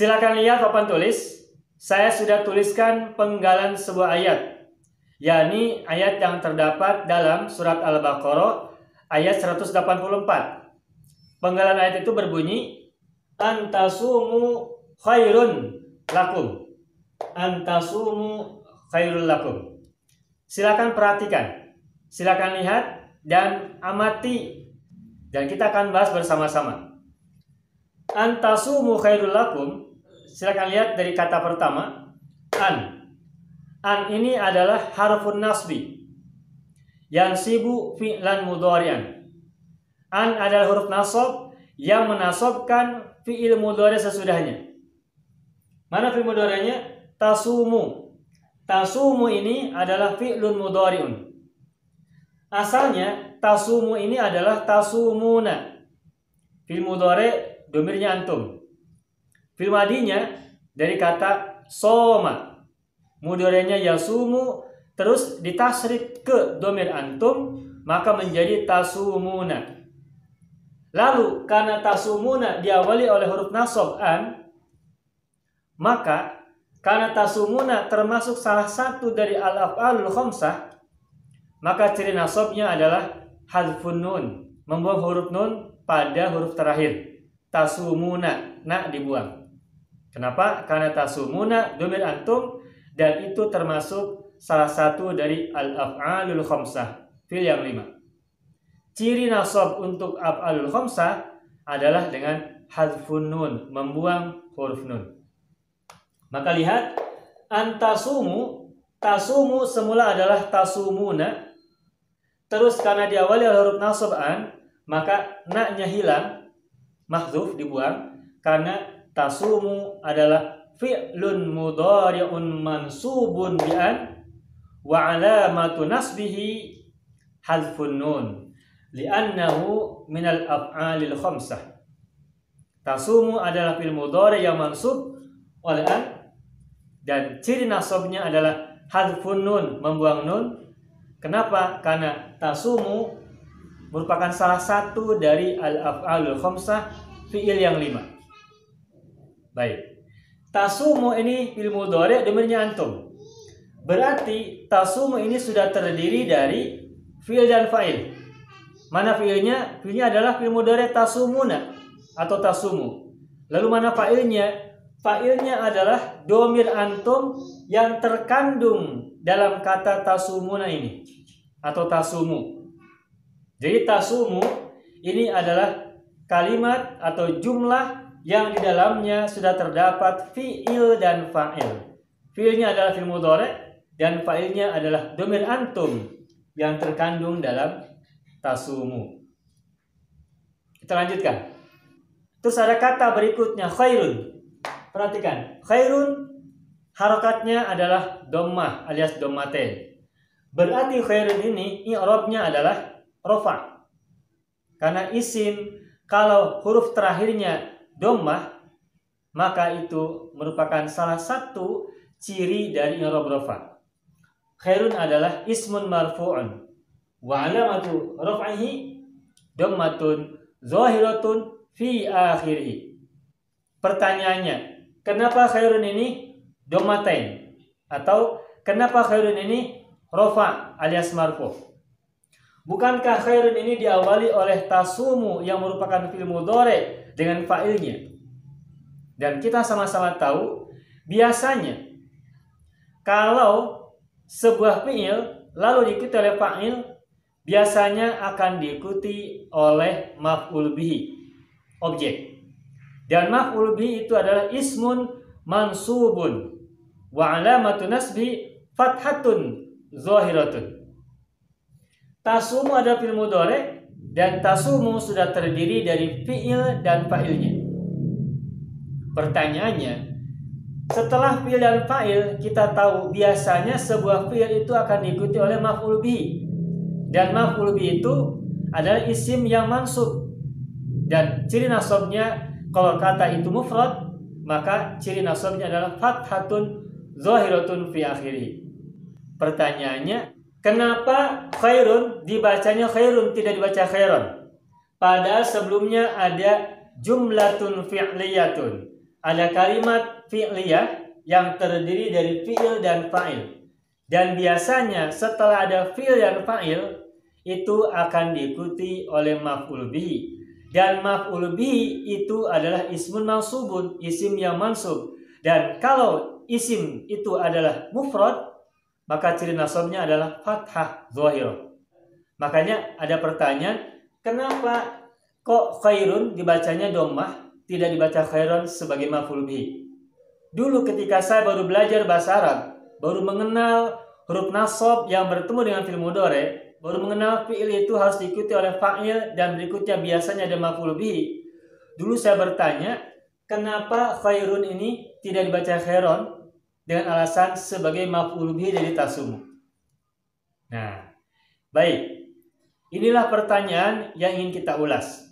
Silakan lihat papan tulis. Saya sudah tuliskan penggalan sebuah ayat, yakni ayat yang terdapat dalam surat Al-Baqarah ayat 184. Penggalan ayat itu berbunyi, antasumu khairun lakum. Antasumu khairul lakum. Silakan perhatikan, silakan lihat dan amati, dan kita akan bahas bersama-sama. Antasumu khairul lakum. Silakan lihat dari kata pertama, an. An ini adalah harfun nasbi yang sibu fi'lan mudhari'an. An adalah huruf nasab yang menasabkan fi'il mudhari' sesudahnya. Mana fi'il mudhari'nya? Tasumu. Tasumu ini adalah fi'lun mudhari'un. Asalnya tasumu ini adalah tasumuna. Fi'il mudhari' domirnya antum. Fi'il madinya dari kata soma. Mudhari'nya yasumu, terus ditasrif ke domir antum, maka menjadi tasumuna. Lalu karena tasumuna diawali oleh huruf nasab an, maka karena tasumuna termasuk salah satu dari al-af'alul khamsah, maka ciri nasabnya adalah hadfun nun, membuang huruf nun pada huruf terakhir. Tasumuna, na dibuang. Kenapa? Karena tasumuna domir antum, dan itu termasuk salah satu dari al-af'alul khamsah, fi'il yang 5. Ciri nasab untuk af'alul khamsah adalah dengan hadfun nun, membuang huruf nun. Maka lihat, antasumu, tasumu semula adalah tasumuna, terus karena diawali oleh huruf nasab an, maka na-nya hilang, mahdzuf dibuang, karena tasumu adalah fi'lun mudhari'un mansubun bi an wa alamatu nasbihi hadfun nun li'annahu minal af'alil khamsah. Tasumu adalah fi'il mudhari' yang mansub oleh an, dan ciri nasabnya adalah hadfun nun, membuang nun. Kenapa? Karena tasumu merupakan salah satu dari al-af'alul khamsah, fi'il yang 5. Baik. Tasumu ini fi'il mudhari' domirnya antum. Berarti tasumu ini sudah terdiri dari fi'il dan fa'il. Mana fi'ilnya? Fi'ilnya adalah fi'il mudhari' tasumuna atau tasumu. Lalu mana fa'ilnya? Fa'ilnya adalah domir antum yang terkandung dalam kata tasumuna ini atau tasumu. Jadi tasumu ini adalah kalimat atau jumlah yang di dalamnya sudah terdapat fi'il dan fa'il. Fi'ilnya adalah fi'il mudhari' dan fa'ilnya adalah domir antum yang terkandung dalam tasumu. Kita lanjutkan. Terus ada kata berikutnya khairun. Perhatikan, khairun harokatnya adalah dhammah alias dhammatain. Berarti khairun ini i'rabnya adalah rafa. Karena isim kalau huruf terakhirnya dhammah, maka itu merupakan salah satu ciri dari i'rab rafa. Khairun adalah ismun marfu'un wa alamatu raf'ihi dhammatun zahiratun fi akhirih. Pertanyaannya, kenapa khairun ini dhammatain? Atau kenapa khairun ini rafa alias marfu'? Bukankah khairun ini diawali oleh tasumu yang merupakan fi'il mudhari' dengan fa'ilnya? Dan kita sama-sama tahu, biasanya kalau sebuah fi'il lalu diikuti oleh fa'il, biasanya akan diikuti oleh maf'ul bihi, objek. Dan maf'ul bihi itu adalah ismun mansubun wa alamatu nasbi fathatun zahiratun. Tasumu adalah fi'il mudhari' dan tasumu sudah terdiri dari fi'il dan fa'ilnya. Pertanyaannya, setelah fi'il dan fa'il, kita tahu biasanya sebuah fi'il itu akan diikuti oleh maf'ul bihi. Dan maf'ul bihi itu adalah isim yang mansub. Dan ciri nasabnya, kalau kata itu mufrad, maka ciri nasabnya adalah fathatun zahiratun fi akhirih. Pertanyaannya, kenapa khairun dibacanya khairun, tidak dibaca khairon? Padahal sebelumnya ada jumlatun fi'liyatun. ada kalimat fi'liyah yang terdiri dari fi'il dan fa'il. Dan biasanya setelah ada fi'il dan fa'il itu akan diikuti oleh maf'ul bihi. Dan maf'ul bihi itu adalah ismun mansubun, isim yang mansub. Dan kalau isim itu adalah mufrad, maka ciri nasabnya adalah fathah zahirah. Makanya ada pertanyaan, kenapa kok khairun dibacanya dhammah, tidak dibaca khairon sebagai maf'ul bihi? Dulu ketika saya baru belajar bahasa Arab, baru mengenal huruf nasab yang bertemu dengan fi'il mudhari, baru mengenal fi'il itu harus diikuti oleh fa'il dan berikutnya biasanya ada maf'ul bihi. Dulu saya bertanya, kenapa khairun ini tidak dibaca khairon dengan alasan sebagai maf'ul bihi dari tasumu? Nah, baik. Inilah pertanyaan yang ingin kita ulas.